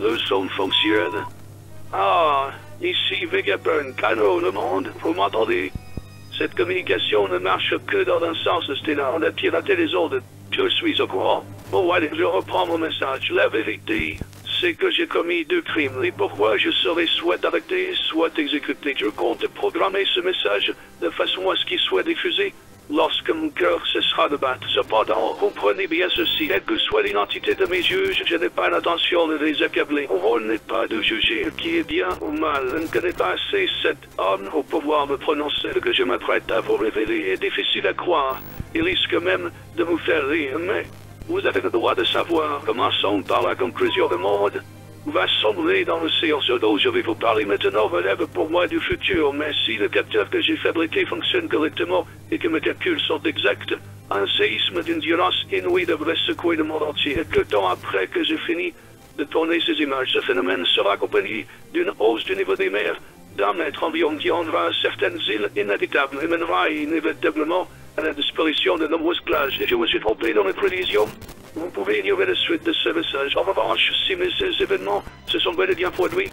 Le son fonctionne. Ah, ici Vegaburn, Cano, le monde, vous m'entendez? Cette communication ne marche que dans un sens, Stella. On a piraté les ordres. Je suis au courant. Bon, allez, je reprends mon message. La vérité, c'est que j'ai commis 2 crimes. Et pourquoi je serai soit arrêté, soit exécuté. Je compte programmer ce message de façon à ce qu'il soit diffusé lorsque mon cœur cessera de battre. Cependant, comprenez bien ceci. Quelle que soit l'identité de mes juges, je n'ai pas l'intention de les accabler. Mon rôle n'est pas de juger qui est bien ou mal. Je ne connais pas assez cet homme pour pouvoir me prononcer. Ce que je m'apprête à vous révéler est difficile à croire. Il risque même de vous faire rire, mais vous avez le droit de savoir. Commençons par la conclusion du monde va sombrer dans l'océan. Ce dont je vais vous parler maintenant relève pour moi du futur, mais si le capteur que j'ai fabriqué fonctionne correctement et que mes calculs sont exacts, un séisme d'une violence inouïe devrait secouer le monde entier. Quelque temps après que j'ai fini de tourner ces images, ce phénomène sera accompagné d'une hausse du niveau des mers d'un mètre environ qui rendra certaines îles inhabitables et mènera inévitablement à la disparition de nombreuses plages. Et je me suis trompé dans mes prévisions. Vous pouvez ignorer la suite de ce message. En revanche, si ces événements se sont bel et bien produits,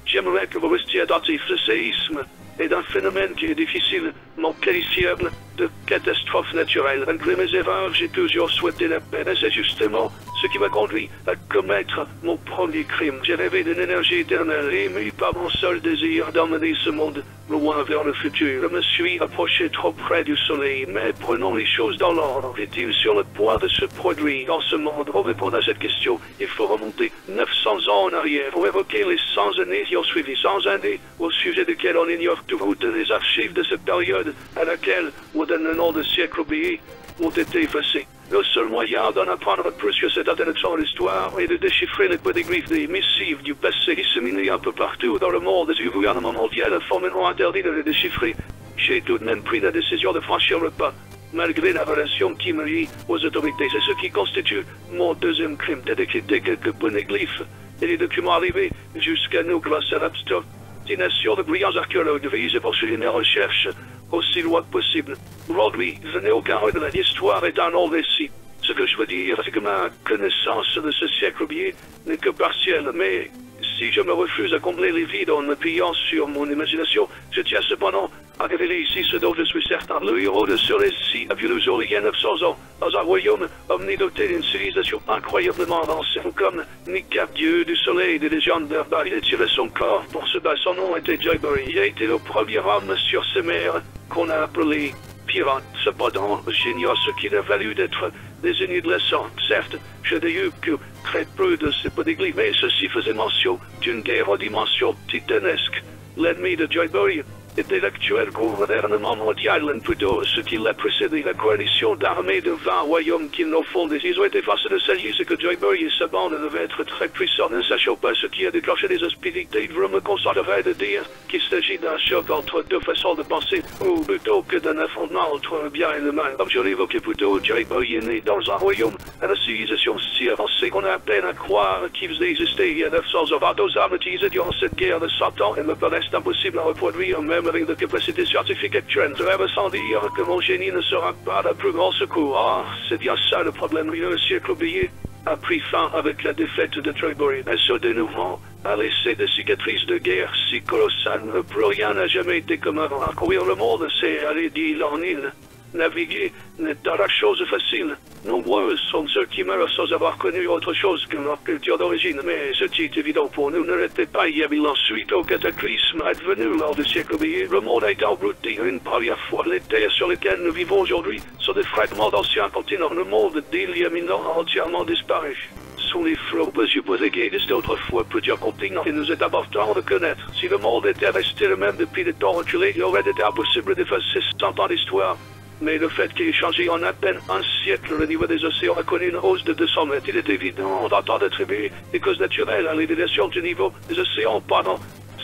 j'aimerais que vous restiez attentifs. Ce séisme est un phénomène qui est difficilement qualifiable de catastrophe naturelle. Malgré mes erreurs, j'ai toujours souhaité la paix. Et c'est justement ce qui m'a conduit à commettre mon premier crime. J'ai rêvé d'une énergie éternelle, ému par mon seul désir d'emmener ce monde loin vers le futur. Je me suis approché trop près du soleil, mais prenons les choses dans l'ordre. Est-il sur le point de se produire dans ce monde? Pour répondre à cette question, il faut remonter 900 ans en arrière pour évoquer les 100 années qui ont suivi. 100 années au sujet desquelles on ignore toutes les archives de cette période à laquelle on donne le nom de siècle oublié ont été effacées. Le seul moyen d'en apprendre plus que cette intéressante histoire est de déchiffrer les pédigriffes des missives du passé disséminées un peu partout dans le monde. Le gouvernement mondial a formellement interdit de les déchiffrer. J'ai tout de même pris la décision de franchir le pas, malgré la relation qui me lie aux autorités. C'est ce qui constitue mon deuxième crime, de décrypter quelques pédigriffes et les documents arrivés jusqu'à nous grâce à l'obstination de brillants archéologues visent et poursuivre mes recherches aussi loin que possible. Aujourd'hui, je n'ai aucun regret de l'histoire est un long récit. Ce que je veux dire, c'est que ma connaissance de ce siècle oublié n'est que partielle, mais si je me refuse à combler les vides en m'appuyant sur mon imagination, je tiens cependant à révéler ici ce dont je suis certain. Le héros de ce récit a vu le jour il y a 900 ans, dans un royaume omnidoté d'une civilisation incroyablement avancée, comme Nika, dieu du soleil des légendes barbares. Il a tiré son corps pour se battre. Son nom était Joybury. Il a été le premier homme sur ces mers qu'on a appelé pirate. Cependant, j'ignore ce qu'il a valu d'être désigné de la sorte. Certes, je n'ai eu que très peu de ces pédigriffes, mais ceci faisait mention d'une guerre aux dimensions titanesques. L'ennemi de Joybury était l'actuel gouvernement mondial, plutôt ce qui l'a précédé, la coalition d'armées de 20 royaumes qui l'ont fondé. Ils ont été forcés de s'allier, c'est que Joybury et sa bande devaient être très puissants. Ne sachant pas ce qui a déclenché les hostilités, je me contenterai de dire qu'il s'agit d'un choc entre deux façons de penser, ou plutôt que d'un affrontement entre le bien et le mal. Comme je l'évoquais plus tôt, Joybury est né dans un royaume à la civilisation si avancée qu'on a à peine à croire qu'il faisait exister il y a 900 ans. Nos armes utilisées durant cette guerre de 100 ans, elles me paraissent impossibles à reproduire, même avec de capacités scientifiques actuelles. Je rêve sans dire que mon génie ne sera pas d'un plus grand secours. Ah, c'est bien ça le problème. Le siècle oublié a pris fin avec la défaite de Joybury. Et ce dénouement a laissé des cicatrices de guerre si colossales. Plus rien n'a jamais été comme avant. Parcourir le monde, c'est aller d'île en île. Naviguer n'est pas la chose facile. Nombreux sont ceux qui meurent sans avoir connu autre chose que leur culture d'origine, mais ce qui est évident pour nous ne l'était pas il y a 1000 ans. Suite au cataclysme advenu lors du siècle oublié, le monde a été embrouillé une première fois. Les terres sur lesquelles nous vivons aujourd'hui sont des fragments d'anciens continents. Le monde d'il y a 1000 ans a entièrement disparu. Sous les flots, on peut supposer qu'il existait autrefois plusieurs continents et nous est important de connaître. Si le monde était resté le même depuis des temps reculés, il aurait été impossible d'effacer 100 ans d'histoire. Mais le fait qu'il ait changé en à peine un siècle, le niveau des océans a connu une hausse de 200 mètres. Il est évident d'entendre attribuer des causes naturelles à l'élévation du niveau des océans pendant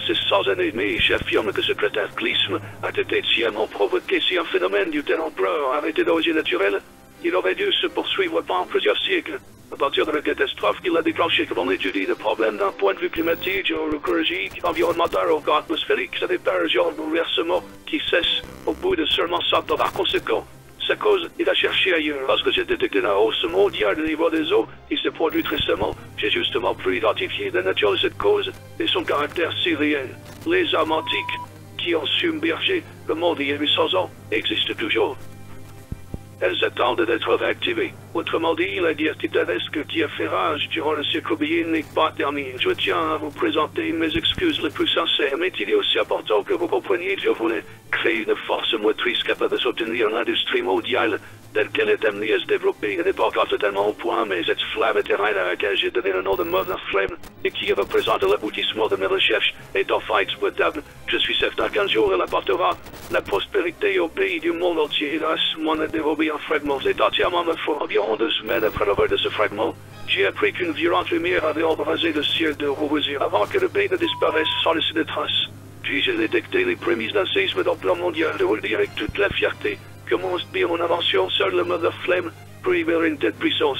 ces 100 années. Mais j'affirme que ce cataclysme a été sciemment provoqué. Si un phénomène d'une telle ampleur avait été d'origine naturelle, il aurait dû se poursuivre pendant plusieurs siècles. À partir de la catastrophe qu'il a déclenchée, que l'on étudie le problème d'un point de vue climatique, géologique, environnemental ou atmosphérique, ça n'est pas un genre de bouleversement qui cesse au bout de seulement 100 ans. Par conséquent, Sa cause est à chercher ailleurs, parce que j'ai détecté la hausse mondiale du niveau des eaux qui s'est produite récemment. J'ai justement pu identifier la nature de cette cause et son caractère si réel. Les armes antiques qui ont submergé le monde il y a 800 ans existent toujours. Elles attendent d'être réactivées. Autrement dit, la guerre titanesque qui a fait rage durant le siècle oublié n'est pas terminée. Je tiens à vous présenter mes excuses les plus sincères, mais il est aussi important que vous compreniez que je voulais créer une force motrice capable de soutenir l'industrie mondiale telle qu'elle est amenée à se développer. Elle n'est pas encore totalement au point, mais cette flamme éternelle à laquelle j'ai donné le nom de Mother Flame et qui représente l'aboutissement de mes recherches est enfin exploitable. Je suis certain qu'un jour elle apportera la prospérité au pays du monde entier. Hélas, mon déroulé en fragments est entièrement me faux. Environ 2 semaines après le vol de ce fragment, j'ai appris qu'une violente lumière avait embrasé le ciel de Rouvoisier avant que le pays ne disparaisse sans laisser de traces. Puis j'ai détecté les prémices d'un séisme d'ampleur mondiale. Je vous le dis avec toute la fierté que mon inspire mon invention, seul le Mother Flame peut libérer une telle puissance.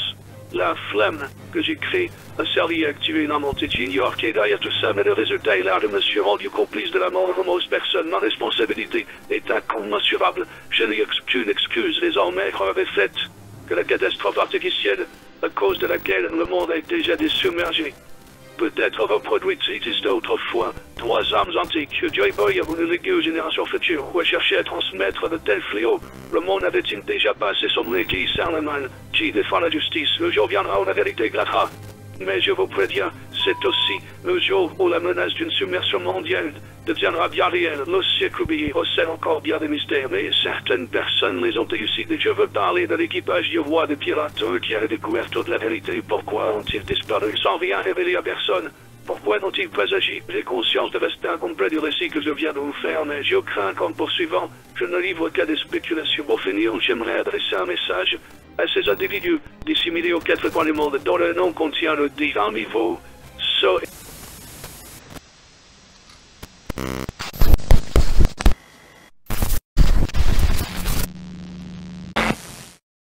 La flamme que j'ai créée a servi à activer une amante. J'ignore qui est derrière tout ça, mais le résultat est là. Je me suis rendu complice de la mort de most personnes. Ma responsabilité est incommensurable. Je n'ai aucune excuse désormais avait fait que la catastrophe artificielle, à cause de laquelle le monde a déjà submergé, peut-être reproduite existe autrefois. 3 armes antiques. Joy Boy a voulu léguer aux générations futures ou a cherché à transmettre de tels fléaux. Le monde avait-il déjà pas assez sombré qui sert le mal, qui défend la justice. Le jour viendra où la vérité éclatera. Mais je vous préviens, c'est aussi le jour où la menace d'une submersion mondiale deviendra bien réelle. Le siècle oublié recèle encore bien des mystères, mais certaines personnes les ont élucidés. Je veux parler de l'équipage du roi des pirates qui a découvert toute la vérité. Pourquoi ont-ils disparu sans rien révéler à personne? Pourquoi n'ont-ils pas agi? J'ai conscience de l'aspect incomplet du récit que je viens de vous faire, mais je crains qu'en poursuivant, je ne livre qu'à des spéculations. Pour finir, j'aimerais adresser un message à ces individus disséminés aux 4 coins du monde dont le nom contient le dit parmi vous.